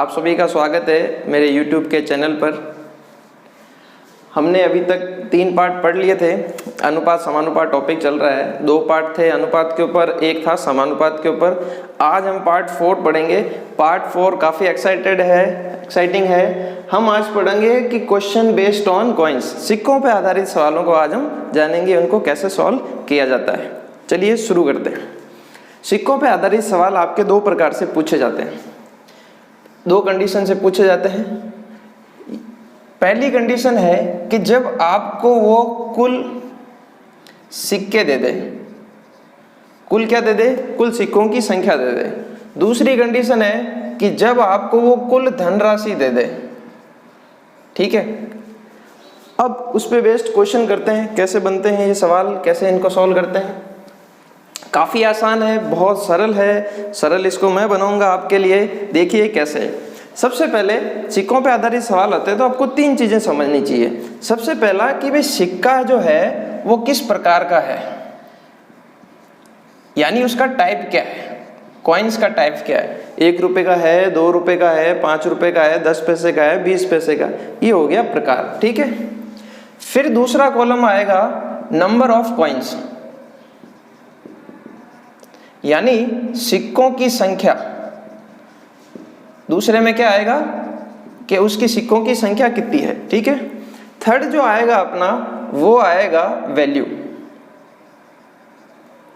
आप सभी का स्वागत है मेरे YouTube के चैनल पर। हमने अभी तक 3 पार्ट पढ़ लिए थे। अनुपात समानुपात टॉपिक चल रहा है। 2 पार्ट थे अनुपात के ऊपर, एक था समानुपात के ऊपर। आज हम पार्ट 4 पढ़ेंगे। पार्ट 4 काफ़ी एक्साइटिंग है। हम आज पढ़ेंगे कि क्वेश्चन बेस्ड ऑन कॉइन्स, सिक्कों पर आधारित सवालों को आज हम जानेंगे, उनको कैसे सॉल्व किया जाता है। चलिए शुरू करते हैं। सिक्कों पर आधारित सवाल आपके 2 प्रकार से पूछे जाते हैं, 2 कंडीशन से पूछे जाते हैं। पहली कंडीशन है कि जब आपको वो कुल सिक्के दे दे, कुल क्या दे दे, कुल सिक्कों की संख्या दे दे। दूसरी कंडीशन है कि जब आपको वो कुल धनराशि दे दे। ठीक है, अब उस पे बेस्ड क्वेश्चन करते हैं, कैसे बनते हैं ये सवाल, कैसे इनको सॉल्व करते हैं। काफ़ी आसान है, बहुत सरल है। सरल इसको मैं बनाऊंगा आपके लिए, देखिए कैसे। सबसे पहले सिक्कों पे आधारित सवाल आते हैं तो आपको 3 चीज़ें समझनी चाहिए। सबसे पहला कि भाई सिक्का जो है वो किस प्रकार का है, यानी उसका टाइप क्या है, कॉइन्स का टाइप क्या है। 1 रुपये का है, 2 रुपये का है, 5 रुपये का है, 10 पैसे का है, 20 पैसे का, ये हो गया प्रकार। ठीक है, फिर दूसरा कॉलम आएगा नंबर ऑफ कॉइन्स, यानी सिक्कों की संख्या। दूसरे में क्या आएगा कि उसकी सिक्कों की संख्या कितनी है। ठीक है, थर्ड जो आएगा अपना वो आएगा वैल्यू,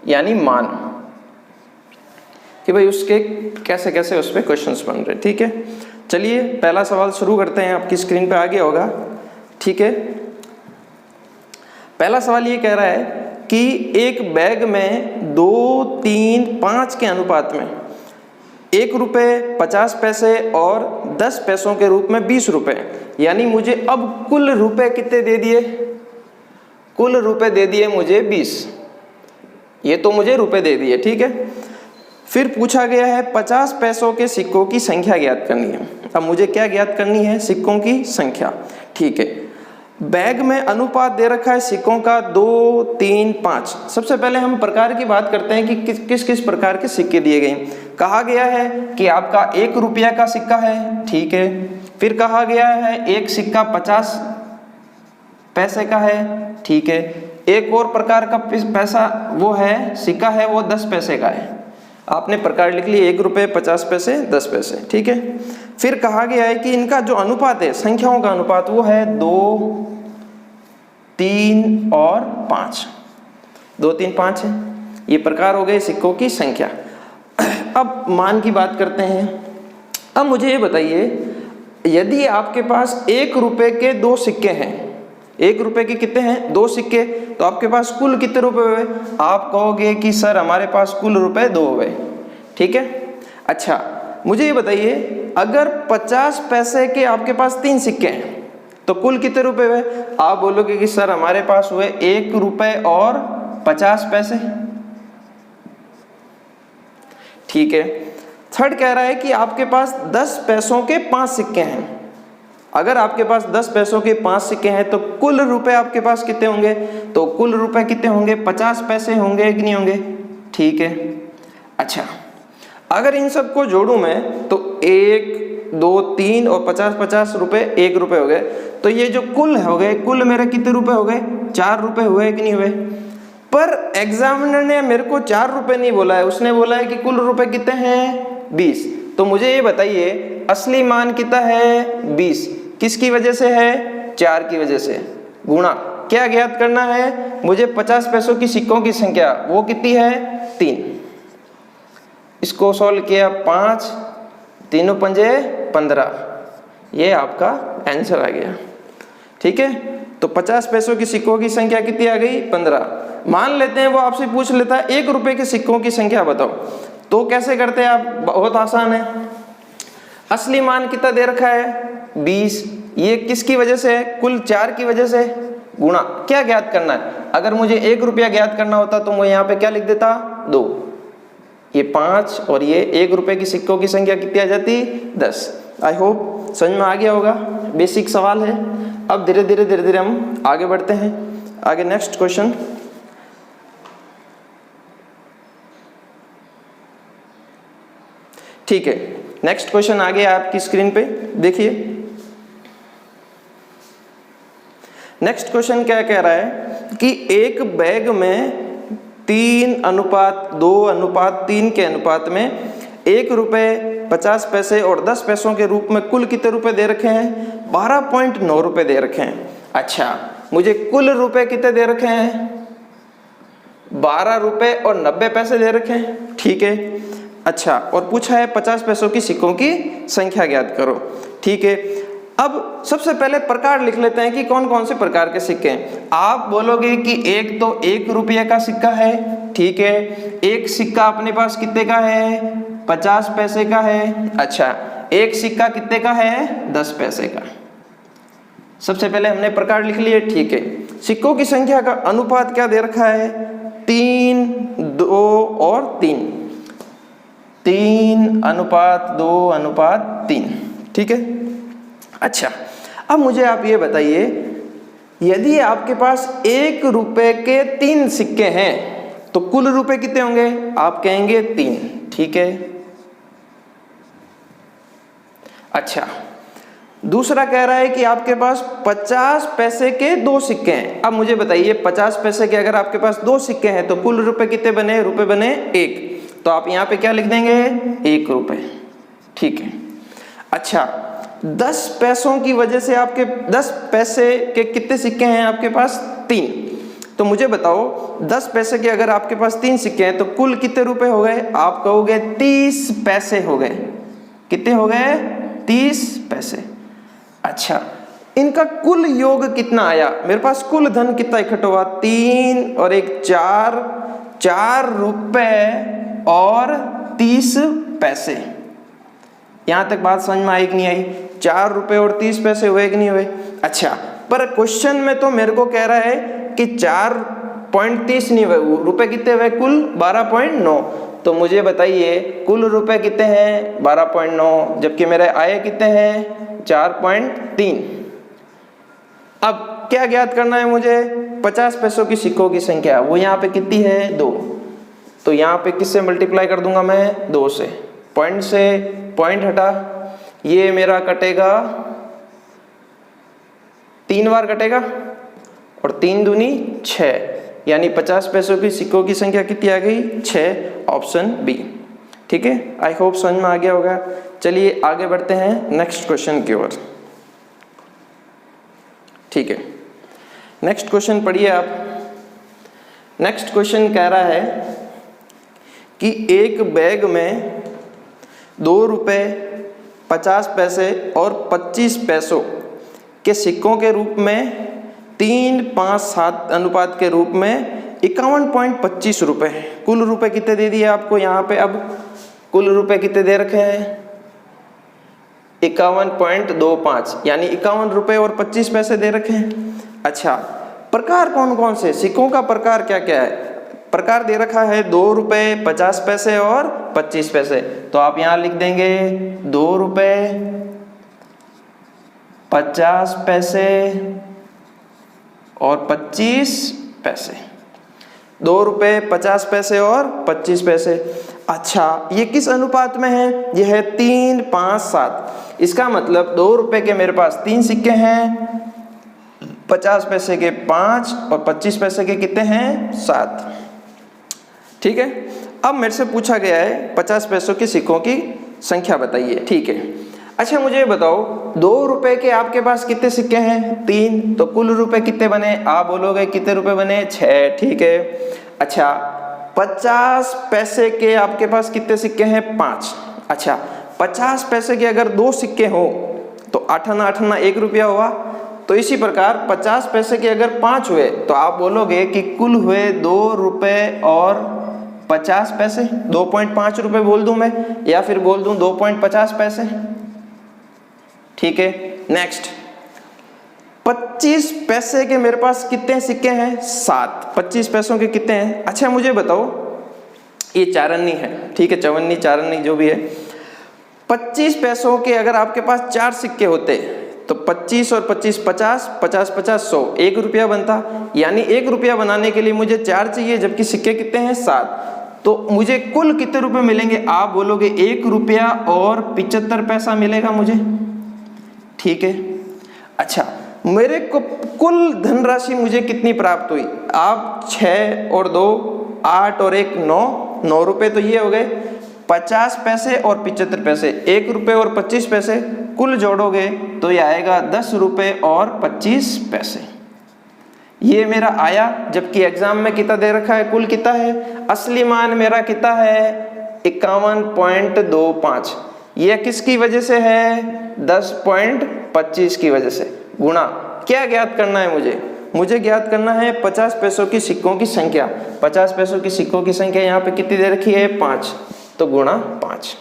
यानी मान, कि भाई उसके कैसे कैसे उस पर क्वेश्चंस बन रहे। ठीक है, चलिए पहला सवाल शुरू करते हैं। आपकी स्क्रीन पे आ गया होगा। ठीक है, पहला सवाल ये कह रहा है कि एक बैग में 2, 3, 5 के अनुपात में 1 रुपये 50 पैसे और 10 पैसों के रूप में 20 रुपये, यानी मुझे अब कुल रुपए कितने दे दिए, कुल रुपए दे दिए मुझे 20। ये तो मुझे रुपए दे दिए। ठीक है, फिर पूछा गया है 50 पैसों के सिक्कों की संख्या ज्ञात करनी है। अब मुझे क्या ज्ञात करनी है, सिक्कों की संख्या। ठीक है, बैग में अनुपात दे रखा है सिक्कों का 2, 3, 5। सबसे पहले हम प्रकार की बात करते हैं कि किस किस प्रकार के सिक्के दिए गए। कहा गया है कि आपका 1 रुपया का सिक्का है। ठीक है, फिर कहा गया है एक सिक्का 50 पैसे का है। ठीक है, एक और प्रकार का पैसा वो है, सिक्का है वो 10 पैसे का है। आपने प्रकार लिख लिए 1 रुपये 50 पैसे 10 पैसे। ठीक है, फिर कहा गया है कि इनका जो अनुपात है, संख्याओं का अनुपात, वो है 2, 3 और 5। 2, 3, 5 है। ये प्रकार हो गए सिक्कों की संख्या। अब मान की बात करते हैं। अब मुझे ये बताइए, यदि आपके पास 1 रुपये के 2 सिक्के हैं, 1 रुपये के कितने हैं, 2 सिक्के, तो आपके पास कुल कितने रुपए हुए। आप कहोगे कि सर हमारे पास कुल रुपए 2 हुए। ठीक है, अच्छा मुझे ये बताइए, अगर 50 पैसे के आपके पास 3 सिक्के हैं तो कुल कितने रुपए हुए। आप बोलोगे कि सर हमारे पास हुए 1 रुपये और 50 पैसे। ठीक है, थर्ड कह रहा है कि आपके पास 10 पैसों के 5 सिक्के हैं। अगर आपके पास 10 पैसों के 5 सिक्के हैं तो कुल रुपए आपके पास कितने होंगे, तो कुल रुपए कितने होंगे, 50 पैसे होंगे कि नहीं होंगे। ठीक है, अच्छा अगर इन सबको जोड़ूं मैं तो 1, 2, 3 और 50 रुपए 1 रुपये हो गए। तो ये जो कुल हो गए, कुल मेरे कितने रुपए हो गए, 4 रुपए हुए कि नहीं हुए। पर एग्जामिनर ने मेरे को 4 रुपए नहीं बोला है, उसने बोला है कि कुल रुपए कितने हैं 20। तो मुझे ये बताइए असली मान कितना है 20, किसकी वजह से है, 4 की वजह से। गुणा क्या ज्ञात करना है मुझे, 50 पैसों की सिक्कों की संख्या, वो कितनी है 3। इसको सॉल्व किया 5, 3 पंजे 15, ये आपका आंसर आ गया। ठीक है, तो 50 पैसों की सिक्कों की संख्या कितनी आ गई, 15। मान लेते हैं वो आपसे पूछ लेता है 1 रुपये के सिक्कों की संख्या बताओ, तो कैसे करते हैं आप, बहुत आसान है। असली मान कितना दे रखा है 20, ये किसकी वजह से है, कुल 4 की वजह से। गुणा क्या ज्ञात करना है, अगर मुझे 1 रुपया ज्ञात करना होता तो मैं यहाँ पे क्या लिख देता 2, ये 5 और ये 1 रुपये की सिक्कों की संख्या कितनी आ जाती 10। आई होप समझ में आ गया होगा, बेसिक सवाल है। अब धीरे धीरे हम आगे बढ़ते हैं। आगे नेक्स्ट क्वेश्चन। ठीक है, नेक्स्ट क्वेश्चन आ गया आपकी स्क्रीन पे, देखिए नेक्स्ट क्वेश्चन क्या कह रहा है कि एक बैग में 3:2:3 के अनुपात में 1 रुपए 50 पैसे और 10 पैसों के रूप में कुल कितने रुपए दे रखे हैं? 12.9 रुपए दे रखे हैं। अच्छा, मुझे कुल रुपए कितने दे रखे हैं? 12 रुपए और 90 पैसे दे रखे हैं, ठीक है। अच्छा, और पूछा है 50 पैसों की सिक्कों की संख्या ज्ञात करो, ठीक है। अब सबसे पहले प्रकार लिख लेते हैं कि कौन कौन से प्रकार के सिक्के हैं। आप बोलोगे कि एक तो 1 रुपये का सिक्का है, ठीक है। एक सिक्का अपने पास कितने का है? 50 पैसे का है। अच्छा, एक सिक्का कितने का है? 10 पैसे का। सबसे पहले हमने प्रकार लिख लिए, ठीक है। सिक्कों की संख्या का अनुपात क्या दे रखा है? 3, 2 और 3, 3:2:3, ठीक है। अच्छा, अब मुझे आप ये बताइए, यदि आपके पास 1 रुपए के 3 सिक्के हैं तो कुल रुपए कितने होंगे? आप कहेंगे 3, ठीक है। अच्छा, दूसरा कह रहा है कि आपके पास 50 पैसे के 2 सिक्के हैं। अब मुझे बताइए 50 पैसे के अगर आपके पास 2 सिक्के हैं तो कुल रुपए कितने बने? रुपए बने 1, तो आप यहाँ पे क्या लिख देंगे? 1 रुपए, ठीक है। अच्छा, 10 पैसों की वजह से आपके 10 पैसे के कितने सिक्के हैं आपके पास? 3, तो मुझे बताओ 10 पैसे के अगर आपके पास 3 सिक्के हैं तो कुल कितने रुपए हो गए? आप कहोगे 30 पैसे हो गए। कितने हो गए? 30 पैसे। अच्छा, इनका कुल योग कितना आया? मेरे पास कुल धन कितना इकट्ठा हुआ? 3 और 1 4 रुपए और 30 पैसे। यहां तक बात समझ में आई कि नहीं आई? 4 रुपए और 30 पैसे हुए कि नहीं हुए? अच्छा, पर क्वेश्चन में तो मेरे को कह रहा है कि 4.30 नहीं हुए, रुपए कितने हुए? कुल 12.9। तो मुझे बताइए कुल रुपए कितने हैं? 12.9, जबकि मेरे आए कितने हैं? 4.3। अब क्या ज्ञात करना है मुझे? 50 पैसों की सिक्कों की संख्या, वो यहाँ पे कितनी है? 2, तो यहाँ पे किससे मल्टीप्लाई कर दूंगा मैं? 2 से। पॉइंट से पॉइंट हटा, ये मेरा कटेगा 3 बार कटेगा और 3 दूनी 6, यानी 50 पैसों की सिक्कों की संख्या कितनी आ गई? 6, ऑप्शन बी, ठीक है। आई होप समझ में आ गया होगा। चलिए आगे बढ़ते हैं नेक्स्ट क्वेश्चन की ओर, ठीक है। नेक्स्ट क्वेश्चन पढ़िए आप। नेक्स्ट क्वेश्चन कह रहा है कि एक बैग में 2 रुपए 50 पैसे और 25 पैसों के सिक्कों के रूप में 3:5:7 अनुपात के रूप में 51.25 रुपए हैं। कुल रुपए कितने दे दिए आपको यहाँ पे? अब कुल रुपए कितने दे रखे हैं? 51.25, यानी 51 रुपए और 25 पैसे दे रखे हैं। अच्छा, प्रकार कौन कौन से? सिक्कों का प्रकार क्या क्या है? प्रकार दे रखा है 2 रुपए 50 पैसे और 25 पैसे, तो आप यहाँ लिख देंगे 2 रुपए 50 पैसे और 25 पैसे। 2 रुपए 50 पैसे और 25 पैसे। अच्छा, ये किस अनुपात में है? ये है 3:5:7। इसका मतलब 2 रुपए के मेरे पास 3 सिक्के हैं, 50 पैसे के 5 और 25 पैसे के कितने हैं? 7, ठीक है। अब मेरे से पूछा गया है 50 पैसों के सिक्कों की संख्या बताइए, ठीक है। अच्छा, मुझे बताओ 2 रुपए के आपके पास कितने सिक्के हैं? 3, तो कुल रुपए कितने बने? आप बोलोगे कितने रुपए बने? 6, ठीक है। अच्छा, 50 पैसे के आपके पास कितने सिक्के हैं? 5। अच्छा, 50 पैसे के अगर 2 सिक्के हो तो 8 आना 8 आना 1 रुपया हुआ। तो इसी प्रकार 50 पैसे के अगर 5 हुए तो आप बोलोगे कि कुल हुए 2 रुपए और 50 पैसे। 2.5 रुपए बोल दूं मैं, या फिर बोल दूं 2.50 पैसे, ठीक है। नेक्स्ट, 25 पैसे के मेरे पास कितने सिक्के हैं? 7। 25 पैसों के कितने हैं? अच्छा, मुझे बताओ, ये चारन्नी है, ठीक है, चवन्नी चारन्नी जो भी है। 25 पैसों के अगर आपके पास 4 सिक्के होते तो 25 और 25 50, 50 50 100, 1 रुपया बनता। यानी 1 रुपया बनाने के लिए मुझे 4 चाहिए, जबकि सिक्के कितने हैं? 7। तो मुझे कुल कितने रुपए मिलेंगे? आप बोलोगे 1 रुपया और 75 पैसा मिलेगा मुझे, ठीक है। अच्छा, मेरे को कुल धनराशि मुझे कितनी प्राप्त हुई? आप 6 और 2 8 और 1 9 रुपए, तो ये हो गए 50 पैसे और 75 पैसे, 1 रुपये और 25 पैसे, कुल जोड़ोगे तो ये आएगा 10 रुपये और 25 पैसे। ये मेरा आया, जबकि एग्जाम में कितना दे रखा है, कुल कितना है, असली मान मेरा कितना है 51.25। ये किसकी वजह से है? 10.25 की वजह से। गुणा क्या ज्ञात करना है मुझे ज्ञात करना है 50 पैसों की सिक्कों की संख्या। 50 पैसों की सिक्कों की संख्या यहाँ पे कितनी दे रखी है? 5, तो गुणा 5।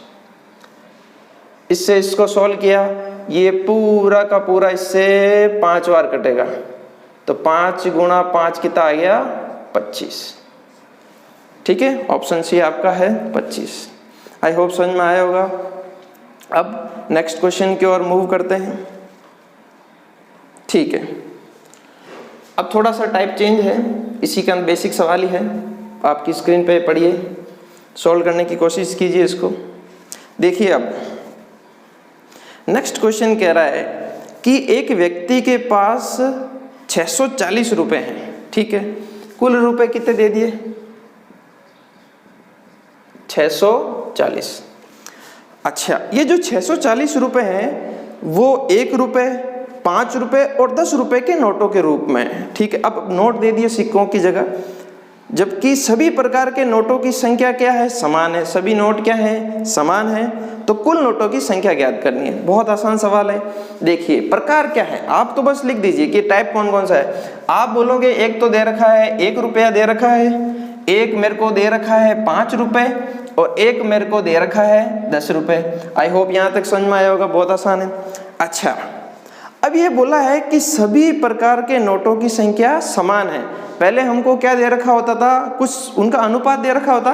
इससे इसको सॉल्व किया, ये पूरा का पूरा इससे 5 बार कटेगा, तो 5 गुणा 5 कितना आ गया? 25। ठीक है, ऑप्शन सी आपका है 25। आई होप समझ में आया होगा। अब नेक्स्ट क्वेश्चन की ओर मूव करते हैं। ठीक है, अब थोड़ा सा टाइप चेंज है, इसी का बेसिक सवाल ही है, आपकी स्क्रीन पे पढ़िए, सॉल्व करने की कोशिश कीजिए इसको। देखिए अब नेक्स्ट क्वेश्चन कह रहा है कि एक व्यक्ति के पास 640 रुपए हैं, ठीक है, कुल रुपए कितने दे दिए? 640। अच्छा, ये जो 640 रुपए हैं वो 1 रुपए, 5 रुपए और 10 रुपए के नोटों के रूप में है, ठीक है। अब नोट दे दिए सिक्कों की जगह, जबकि सभी प्रकार के नोटों की संख्या क्या है? समान है। सभी नोट क्या है? समान है। तो कुल नोटों की संख्या ज्ञात करनी है। बहुत आसान सवाल है। देखिए प्रकार क्या है, आप तो बस लिख दीजिए कि टाइप कौन कौन सा है। आप बोलोगे एक तो दे रखा है 1 रुपया दे रखा है, एक मेरे को दे रखा है 5 रुपए और एक मेरे को दे रखा है 10 रुपए। आई होप यहाँ तक समझ में आया होगा, बहुत आसान है। अच्छा, अब ये बोला है कि सभी प्रकार के नोटों की संख्या समान है। पहले हमको क्या दे रखा होता था? कुछ उनका अनुपात दे रखा होता।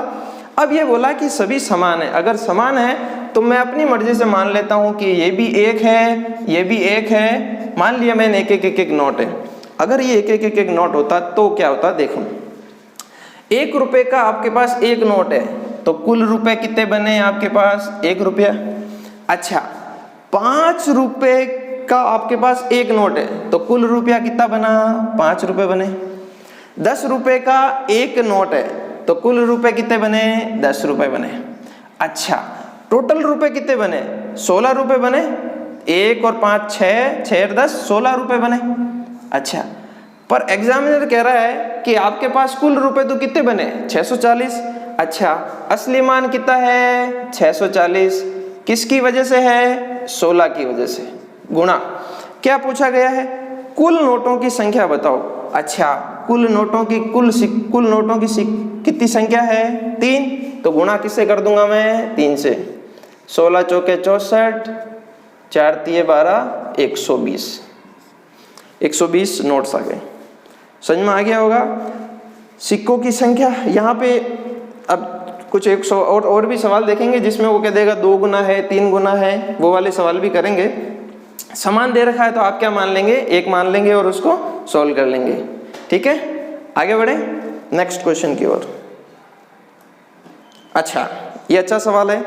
अब ये बोला कि सभी समान है। अगर समान है तो मैं अपनी मर्जी से मान लेता हूं कि ये भी 1 है, ये भी 1 है। मान लिया मैंने एक नोट है। अगर ये एक नोट होता तो क्या होता? देखो, 1 रुपए का आपके पास एक नोट है, तो कुल रुपए कितने बने आपके पास? 1 रुपया। अच्छा, 5 रुपए का आपके पास एक नोट है, तो कुल रुपया कितना बना? 5 रुपए बने। 10 रुपए का एक नोट है, तो कुल रुपए कितने बने? 10 रुपए बने। अच्छा, टोटल रुपए कितने बने? 16 रुपए बने। 1 और 5 6, 6 और 10 16 रुपए बने। अच्छा, पर एग्जामिनर कह रहा है कि आपके पास कुल रुपए तो कितने बने? 640। अच्छा, असली मान कितना है? 640। किसकी वजह से है? 16 की वजह से। गुणा क्या पूछा गया है? कुल नोटों की संख्या बताओ। अच्छा, कुल नोटों की कितनी संख्या है? 3। तो गुणा किससे कर दूंगा मैं? 3 से। 16 चौके 64, 4 तिये 12, 120। 120 नोट्स आ गए। समझ में आ गया होगा। सिक्कों की संख्या यहाँ पे अब कुछ 100 और भी सवाल देखेंगे जिसमें वो कह देगा 2 गुना है, 3 गुना है, वो वाले सवाल भी करेंगे। समान दे रखा है तो आप क्या मान लेंगे? 1 मान लेंगे और उसको सॉल्व कर लेंगे। ठीक है, आगे बढ़े नेक्स्ट क्वेश्चन की ओर। अच्छा, ये अच्छा सवाल है,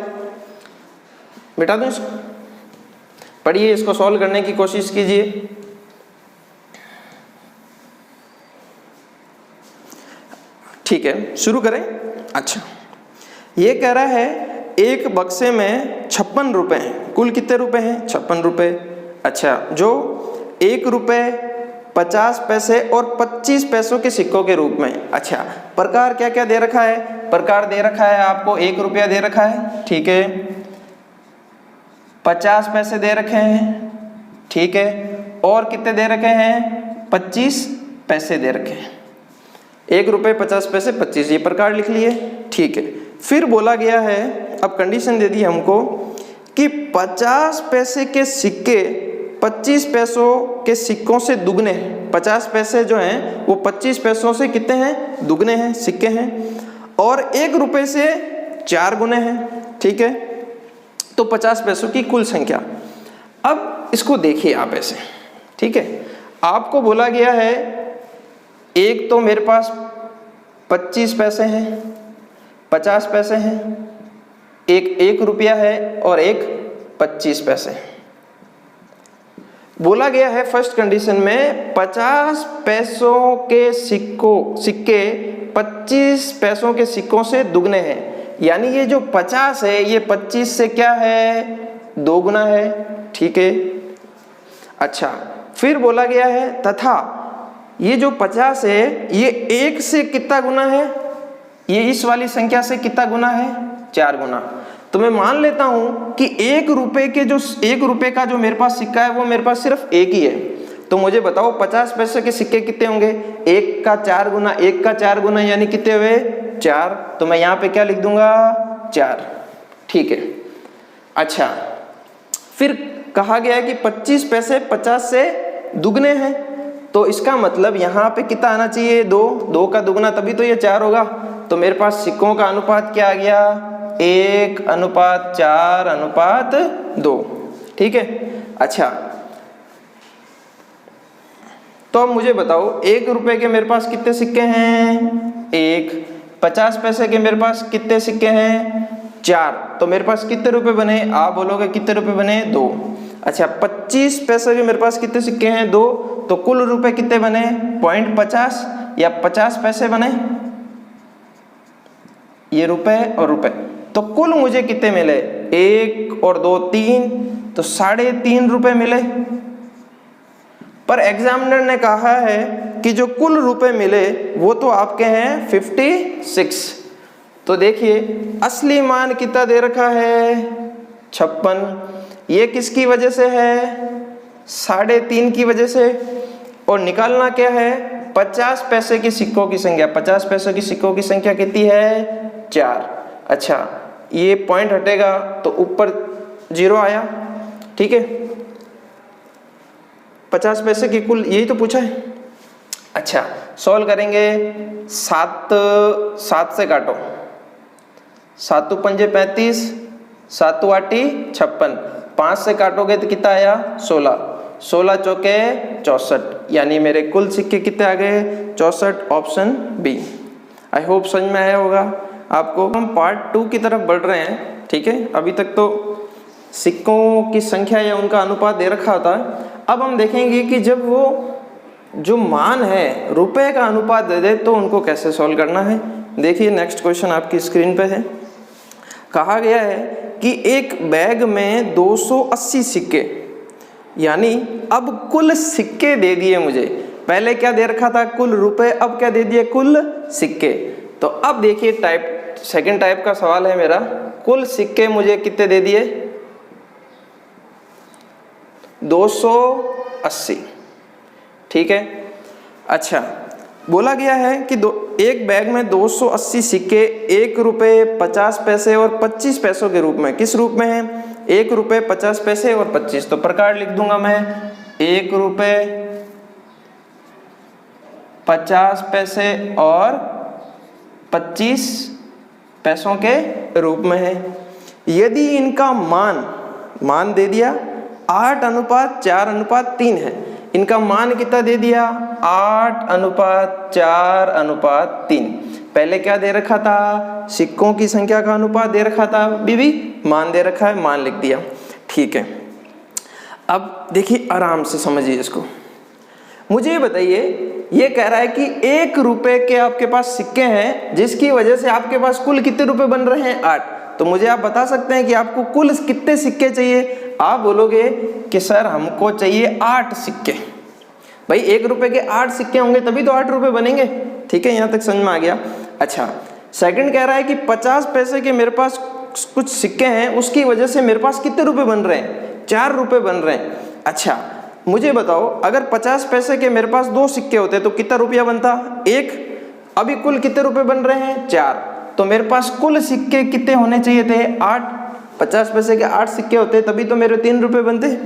बिठा दूं इसको, पढ़िए, इसको सॉल्व करने की कोशिश कीजिए। ठीक है, शुरू करें। अच्छा, ये कह रहा है एक बक्से में 56 रुपए हैं। कुल कितने रुपए हैं? 56 रुपए। अच्छा, जो 1 रुपए, 50 पैसे और 25 पैसों के सिक्कों के रूप में। अच्छा, प्रकार क्या क्या दे रखा है? प्रकार दे रखा है आपको 1 रुपया दे रखा है, ठीक है, 50 पैसे दे रखे हैं, ठीक है, और कितने दे रखे हैं? 25 पैसे दे रखे हैं। 1 रुपये, 50 पैसे, 25, ये प्रकार लिख लिए, ठीक है। फिर बोला गया है, अब कंडीशन दे दी हमको कि 50 पैसे के सिक्के 25 पैसों के सिक्कों से दुगने हैं। 50 पैसे जो हैं वो 25 पैसों से कितने हैं? दुगने हैं, सिक्के हैं। और 1 रुपये से 4 गुने हैं, ठीक है। तो 50 पैसों की कुल संख्या। अब इसको देखिए आप ऐसे, ठीक है। आपको बोला गया है एक तो मेरे पास 25 पैसे हैं, 50 पैसे हैं, एक 1 रुपया है और एक 25 पैसे। बोला गया है फर्स्ट कंडीशन में 50 पैसों के सिक्के 25 पैसों के सिक्कों से दुगने हैं, यानी ये जो 50 है ये 25 से क्या है, 2 गुना है। ठीक है, अच्छा फिर बोला गया है तथा ये जो 50 है ये 1 से कितना गुना है, ये इस वाली संख्या से कितना गुना है, 4 गुना। तो मैं मान लेता हूं कि 1 रुपए का जो मेरे पास सिक्का है वो मेरे पास सिर्फ एक ही है। तो मुझे बताओ 50 पैसे के सिक्के कितने होंगे, 1 का 4 गुना, 1 का 4 गुना यानी कितने हुए, 4। तो मैं यहाँ पे क्या लिख दूंगा, 4। ठीक है, अच्छा फिर कहा गया है कि 25 पैसे 50 से दुगने हैं, तो इसका मतलब यहाँ पे कितना आना चाहिए, 2 का दुगना, तभी तो ये 4 होगा। तो मेरे पास सिक्कों का अनुपात क्या आ गया, 1:4:2। ठीक है, अच्छा तो अब मुझे बताओ 1 रुपए के मेरे पास कितने सिक्के हैं, 1। 50 पैसे के मेरे पास कितने सिक्के हैं, 4। तो मेरे पास कितने रुपए बने, आप बोलोगे कितने रुपए बने, 2। अच्छा 25 पैसे के मेरे पास कितने सिक्के हैं, 2। तो कुल रुपए कितने बने, 0.50 या 50 पैसे बने, ये रुपए और रुपए। तो कुल मुझे कितने मिले, 1 और 2 3, तो 3.5 रुपए मिले। पर एग्जामिनर ने कहा है कि जो कुल रुपए मिले वो तो आपके हैं 56। तो देखिए असली मान कितना दे रखा है, 56। ये किसकी वजह से है, 3.5 की वजह से। और निकालना क्या है, 50 पैसे की सिक्कों की संख्या। 50 पैसे की सिक्कों की संख्या कितनी है, 4। अच्छा ये पॉइंट हटेगा तो ऊपर 0 आया। ठीक है, 50 पैसे की कुल, यही तो पूछा है। अच्छा सॉल्व करेंगे, 7 से काटो, 7 पंजे 35, 7 8 56, 5 से काटोगे तो कितना आया, 16, 16 चौके 64, यानी मेरे कुल सिक्के कितने आ गए, 64, ऑप्शन बी। आई होप समझ में आया होगा आपको। हम पार्ट 2 की तरफ बढ़ रहे हैं। ठीक है, अभी तक तो सिक्कों की संख्या या उनका अनुपात दे रखा होता है। अब हम देखेंगे कि जब वो जो मान है रुपए का अनुपात दे दे तो उनको कैसे सॉल्व करना है। देखिए नेक्स्ट क्वेश्चन आपकी स्क्रीन पे है। कहा गया है कि एक बैग में 280 सिक्के, यानी अब कुल सिक्के दे दिए मुझे। पहले क्या दे रखा था, कुल रुपए, अब क्या दे दिए, कुल सिक्के। तो अब देखिए सेकंड टाइप का सवाल है मेरा, कुल सिक्के मुझे कितने दे दिए, 280। ठीक है, अच्छा बोला गया है कि एक बैग में 280 सिक्के 1 रुपए 50 पैसे और 25 पैसों के रूप में, किस रूप में है, 1 रुपए 50 पैसे और 25। तो प्रकार लिख दूंगा मैं, 1 रुपए 50 पैसे और 25 पैसों के रूप में है। यदि इनका मान दे दिया 8:4:3 है, इनका मान कितना दे दिया, 8:4:3। पहले क्या दे रखा था, सिक्कों की संख्या का अनुपात दे रखा था, बीबी मान दे रखा है, मान लिख दिया। ठीक है, अब देखिए आराम से समझिए इसको। मुझे ये बताइए, ये कह रहा है कि 1 रुपए के आपके पास सिक्के हैं जिसकी वजह से आपके पास कुल कितने रुपए बन रहे हैं, 8। तो मुझे आप बता सकते हैं कि आपको कुल कितने सिक्के चाहिए। आप बोलोगे कि सर हमको चाहिए 8 सिक्के। भाई 1 रुपए के 8 सिक्के होंगे तभी तो 8 रुपए बनेंगे। ठीक है, यहाँ तक समझ में आ गया। अच्छा सेकंड कह रहा है कि 50 पैसे के मेरे पास कुछ सिक्के हैं, उसकी वजह से मेरे पास कितने रुपए बन रहे हैं, 4 रुपए बन रहे हैं। अच्छा मुझे बताओ, अगर 50 पैसे के मेरे पास 2 सिक्के होते तो कितना रुपया बनता, 1। अभी कुल कितने रुपए बन रहे हैं, 4। तो मेरे पास कुल सिक्के कितने होने चाहिए थे, 8। 50 पैसे के 8 सिक्के होते तभी तो मेरे 3 रुपए बनते।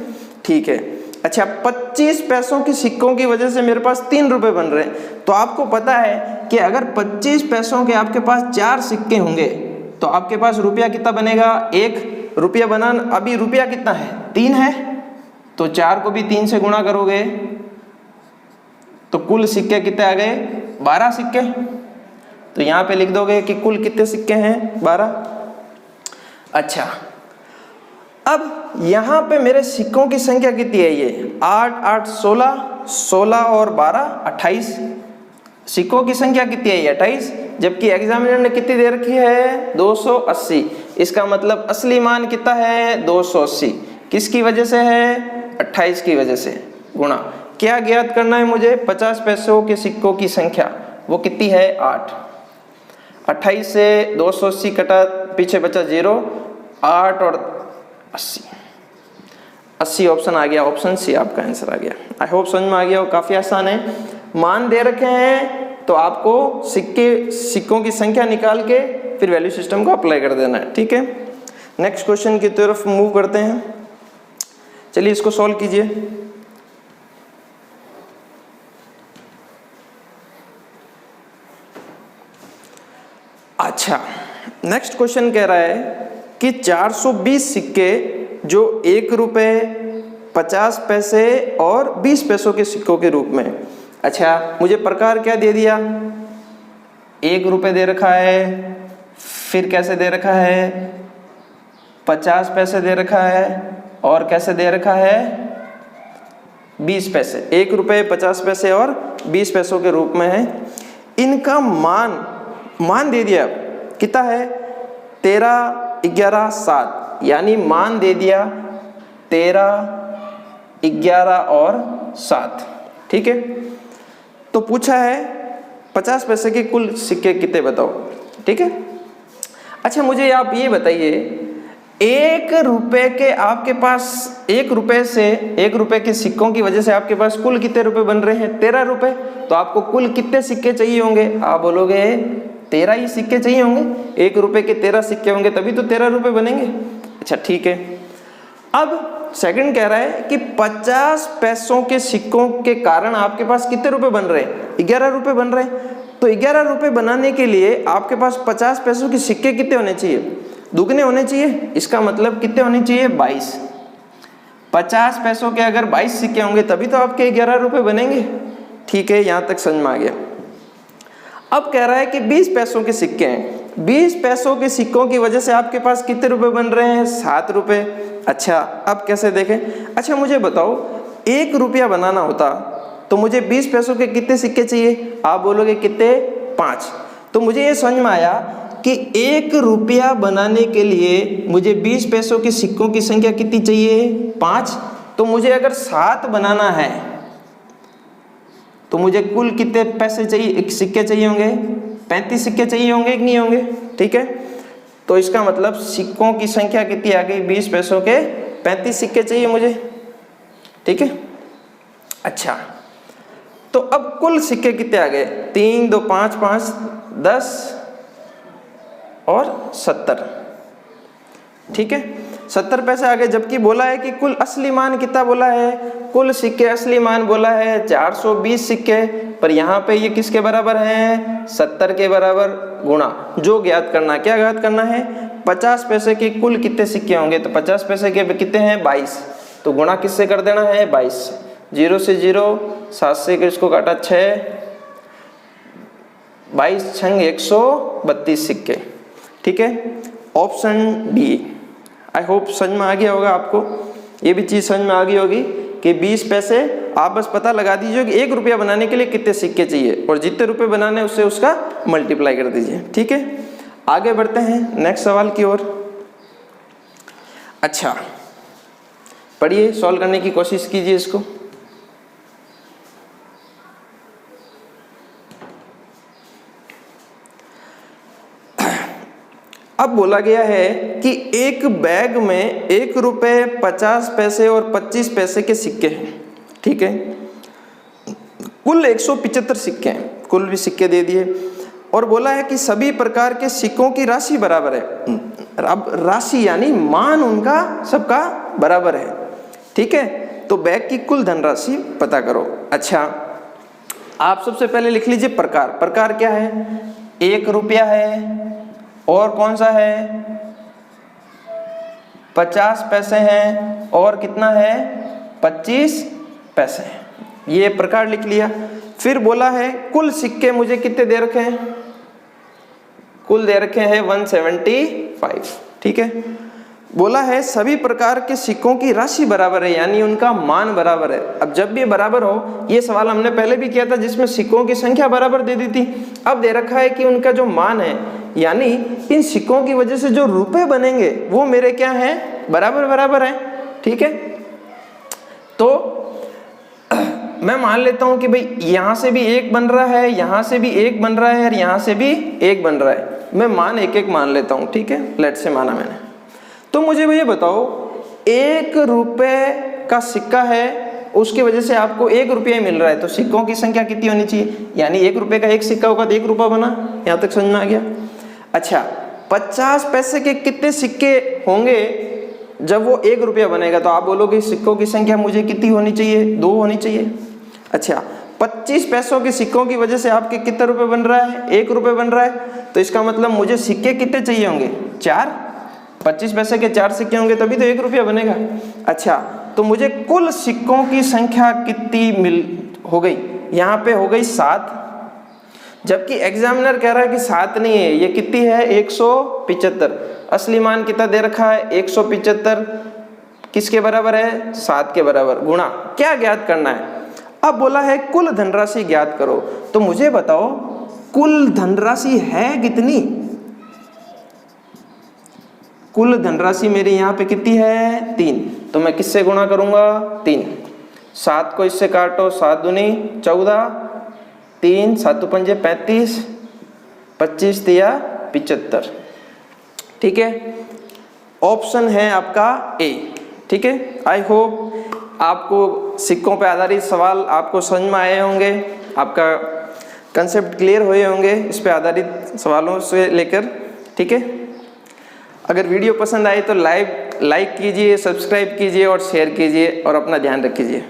ठीक है, अच्छा 25 पैसों की सिक्कों की वजह से मेरे पास 3 रुपए बन रहे हैं। तो आपको पता है कि अगर 25 पैसों के आपके पास 4 सिक्के होंगे तो आपके पास रुपया कितना बनेगा, 1 रुपया बना। अभी रुपया कितना है, 3 है, तो 4 को भी 3 से गुणा करोगे तो कुल सिक्के कितने आ गए, 12 सिक्के। तो यहाँ पे लिख दोगे कि कुल कितने सिक्के हैं, 12। अच्छा, अब यहाँ पे मेरे सिक्कों की संख्या कितनी है, ये 8 8 16, 16 और 12 28। सिक्कों की संख्या कितनी है, ये 28, जबकि एग्जामिनर ने कितनी दे रखी है, 280। इसका मतलब असली मान कितना है, 280। किसकी वजह से है, 28 की वजह से। गुणा क्या ज्ञात करना है मुझे, 50 पैसों के सिक्कों की संख्या, वो कितनी है, 8। 28 से 280 कटा, पीछे बचा 0, 8 और 80। 80 ऑप्शन आ गया, ऑप्शन सी आपका आंसर आ गया। आई होप समझ में आ गया हो, काफी आसान है। मान दे रखे हैं तो आपको सिक्कों की संख्या निकाल के फिर वैल्यू सिस्टम को अप्लाई कर देना है, ठीक है। नेक्स्ट क्वेश्चन की तरफ मूव करते हैं। चलिए इसको सॉल्व कीजिए। अच्छा, नेक्स्ट क्वेश्चन कह रहा है कि 420 सिक्के जो 1 रुपए, 50 पैसे और 20 पैसों के सिक्कों के रूप में। अच्छा, मुझे प्रकार क्या दे दिया, 1 रुपए दे रखा है, फिर कैसे दे रखा है, 50 पैसे दे रखा है, और कैसे दे रखा है, 20 पैसे। 1 रुपए, 50 पैसे और 20 पैसों के रूप में है। इनका मान दे दिया कितना है, 13 11 7, यानी मान दे दिया 13 11 और 7, ठीक है। तो पूछा है 50 पैसे के कुल सिक्के कितने बताओ, ठीक है। अच्छा, मुझे आप ये बताइए, 1 रुपए के आपके पास, 1 रुपए से, 1 रुपए के सिक्कों की वजह से आपके पास कुल कितने रुपए बन रहे हैं, 13 रुपए। तो आपको कुल कितने सिक्के चाहिए होंगे, आप बोलोगे 13 ही सिक्के चाहिए होंगे। 1 रुपए के 13 सिक्के होंगे तभी तो 13 रुपए बनेंगे। अच्छा, ठीक है। अब सेकंड कह रहा है कि 50 पैसों के सिक्कों के कारण आपके पास कितने रुपए बन रहे हैं, 11 रुपए बन रहे हैं। तो 11 रुपए बनाने के लिए आपके पास 50 पैसों के सिक्के कितने होने चाहिए, दुगने होने चाहिए। इसका मतलब कितने होने चाहिए, 22। 50 पैसों के अगर 22 सिक्के होंगे तभी तो आपके 11 रुपए बनेंगे, ठीक है। यहां तक समझ में आ गया। अब कह रहा है कि 20 पैसों के सिक्के हैं, 20 पैसों के सिक्कों की वजह से आपके पास कितने रुपए बन रहे हैं, 7 रुपए। अच्छा, अब कैसे देखें। अच्छा, मुझे बताओ 1 रुपया बनाना होता तो मुझे 20 पैसों के कितने सिक्के चाहिए, आप बोलोगे कितने, 5। तो मुझे ये समझ में आया कि 1 रुपया बनाने के लिए मुझे 20 पैसों के सिक्कों की संख्या कितनी चाहिए, 5। तो मुझे अगर 7 बनाना है तो मुझे कुल कितने पैसे चाहिए, सिक्के चाहिए होंगे, 35 सिक्के चाहिए होंगे कि नहीं होंगे, ठीक है। तो इसका मतलब सिक्कों की संख्या कितनी आ गई, 20 पैसों के 35 सिक्के चाहिए मुझे, ठीक है। अच्छा, तो अब कुल सिक्के कितने आ गए, 3 2 5 5 10 और 70, ठीक है। 70 पैसे आ गए, जबकि बोला है कि कुल असली मान कितना बोला है, कुल सिक्के असली मान बोला है 420 सिक्के, पर यहाँ पे ये किसके बराबर हैं, 70 के बराबर। गुणा जो ज्ञात करना, क्या ज्ञात करना है, 50 पैसे के कुल कितने सिक्के होंगे, तो 50 पैसे के कितने हैं, 22। तो गुणा किससे कर देना है, 22 से। 0 से 0, 7 से इसको काटा 6, 22 छंग 132 सिक्के, ठीक है। Option D. आई होप समझ में आ गया होगा आपको, ये भी चीज़ समझ में आ गई होगी कि 20 पैसे आप बस पता लगा दीजिए कि 1 रुपया बनाने के लिए कितने सिक्के चाहिए, और जितने रुपए बनाने उससे उसका मल्टीप्लाई कर दीजिए, ठीक है। आगे बढ़ते हैं नेक्स्ट सवाल की ओर। अच्छा, पढ़िए, सॉल्व करने की कोशिश कीजिए इसको। अब बोला गया है कि एक बैग में 1 रुपए, 50 पैसे और 25 पैसे के सिक्के हैं, ठीक है। कुल 175 सिक्के हैं, कुल भी सिक्के दे दिए, और बोला है कि सभी प्रकार के सिक्कों की राशि बराबर है। अब राशि यानी मान उनका सबका बराबर है, ठीक है। तो बैग की कुल धनराशि पता करो। अच्छा, आप सबसे पहले लिख लीजिए प्रकार। प्रकार क्या है, 1 रुपया है, और कौन सा है, 50 पैसे हैं, और कितना है, 25 पैसे हैं। ये प्रकार लिख लिया। फिर बोला है कुल सिक्के मुझे कितने दे रखे हैं, कुल दे रखे हैं 175, ठीक है। बोला है सभी प्रकार के सिक्कों की राशि बराबर है, यानी उनका मान बराबर है। अब जब भी बराबर हो, ये सवाल हमने पहले भी किया था जिसमें सिक्कों की संख्या बराबर दे दी थी। अब दे रखा है कि उनका जो मान है, यानी इन सिक्कों की वजह से जो रुपए बनेंगे वो मेरे क्या हैं, बराबर है, ठीक है। तो मैं मान लेता हूं कि भाई यहां से भी एक बन रहा है, यहां से भी एक बन रहा है और यहां से भी एक बन रहा है। मैं मान एक एक मान लेता हूं, ठीक है। लेट से माना मैंने। तो मुझे भैया बताओ, 1 रुपए का सिक्का है, उसकी वजह से आपको 1 रुपया ही मिल रहा है, तो सिक्कों की संख्या कितनी होनी चाहिए, यानी 1 रुपए का एक सिक्का होगा तो 1 रुपया बना। यहां तक समझ में आ गया। अच्छा, 50 पैसे के कितने सिक्के होंगे जब वो 1 रुपया बनेगा, तो आप बोलोगे सिक्कों की संख्या मुझे कितनी होनी चाहिए, 2 होनी चाहिए। अच्छा, 25 पैसों के सिक्कों की वजह से आपके कितने रुपए बन रहा है, 1 रुपये बन रहा है, तो इसका मतलब मुझे सिक्के कितने चाहिए होंगे, 4। 25 पैसे के 4 सिक्के होंगे तभी तो 1 रुपया बनेगा। अच्छा, तो मुझे कुल सिक्कों की संख्या कितनी हो गई, यहाँ पे हो गई 7, जबकि एग्जामिनर कह रहा है कि 7 नहीं है, ये कितनी है, 175। असली मान कितना दे रखा है, 175 किसके बराबर है, 7 के बराबर। गुणा क्या ज्ञात करना है, अब बोला है कुल धनराशि ज्ञात करो। तो मुझे बताओ कुल धनराशि है कितनी, कुल धनराशि मेरी यहाँ पे कितनी है, 3। तो मैं किससे गुणा करूंगा, 3। 7 को इससे काटो, 7 दूनी 14, 3 7 पंजे 35, 25 तिया 75, ठीक है। ऑप्शन है आपका ए, ठीक है। आई होप आपको सिक्कों पे आधारित सवाल आपको समझ में आए होंगे, आपका कंसेप्ट क्लियर हुए होंगे इस पे आधारित सवालों से लेकर, ठीक है। अगर वीडियो पसंद आए तो लाइक कीजिए, सब्सक्राइब कीजिए और शेयर कीजिए और अपना ध्यान रखिए।